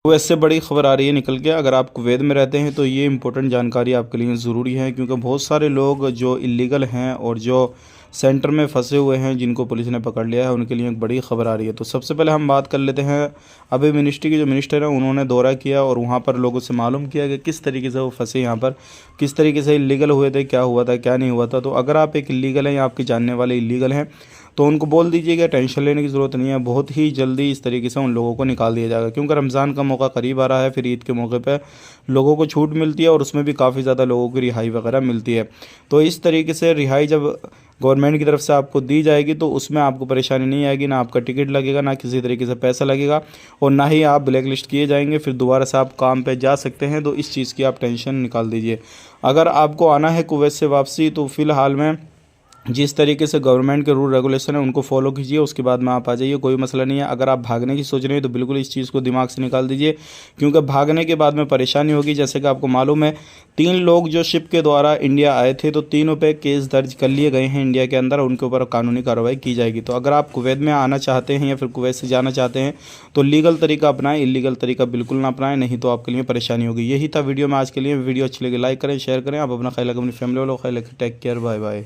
Kuwait से बड़ी खबर आ रही है निकल के। अगर आप कुवैत में रहते हैं तो ये इंपॉर्टेंट जानकारी आपके लिए ज़रूरी है, क्योंकि बहुत सारे लोग जो इलीगल हैं और जो सेंटर में फंसे हुए हैं जिनको पुलिस ने पकड़ लिया है, उनके लिए एक बड़ी खबर आ रही है। तो सबसे पहले हम बात कर लेते हैं। अभी मिनिस्ट्री के जो मिनिस्टर हैं उन्होंने दौरा किया और वहाँ पर लोगों से मालूम किया कि किस तरीके से वो फंसे यहाँ पर, किस तरीके से इलीगल हुए थे, क्या हुआ था क्या नहीं हुआ था। तो अगर आप एक इलीगल हैं या आपके जानने वाले इलीगल हैं तो उनको बोल दीजिएगा, टेंशन लेने की ज़रूरत नहीं है, बहुत ही जल्दी इस तरीके से उन लोगों को निकाल दिया जाएगा। क्योंकि रमज़ान का मौका करीब आ रहा है, फिर ईद के मौके पे लोगों को छूट मिलती है और उसमें भी काफ़ी ज़्यादा लोगों की रिहाई वगैरह मिलती है। तो इस तरीके से रिहाई जब गवर्नमेंट की तरफ से आपको दी जाएगी तो उसमें आपको परेशानी नहीं आएगी, ना आपका टिकट लगेगा, ना किसी तरीके से पैसा लगेगा, और ना ही आप ब्लैक लिस्ट किए जाएंगे, फिर दोबारा से आप काम पे जा सकते हैं। तो इस चीज़ की आप टेंशन निकाल दीजिए। अगर आपको आना है कुवैत से वापसी तो फ़िलहाल में जिस तरीके से गवर्नमेंट के रूल रेगुलेशन है उनको फॉलो कीजिए, उसके बाद में आप आ जाइए, कोई मसला नहीं है। अगर आप भागने की सोच रहे हैं तो बिल्कुल इस चीज़ को दिमाग से निकाल दीजिए, क्योंकि भागने के बाद में परेशानी होगी। जैसे कि आपको मालूम है 3 लोग जो शिप के द्वारा इंडिया आए थे, तो तीनों पे केस दर्ज कर लिए गए हैं इंडिया के अंदर, उनके ऊपर कानूनी कार्रवाई की जाएगी। तो अगर आप कुवैत में आना चाहते हैं या फिर कुवैत से जाना चाहते हैं तो लीगल तरीका अपनाएं, इलीगल तरीका बिल्कुल ना अपनाएं, नहीं तो आपके लिए परेशानी होगी। यही था वीडियो में आज के लिए। वीडियो अच्छी लगी लाइक करें, शेयर करें। आप अपना ख्याल रखें, अपनी फैमिली वालों का ख्याल रखें। Take care, bye bye.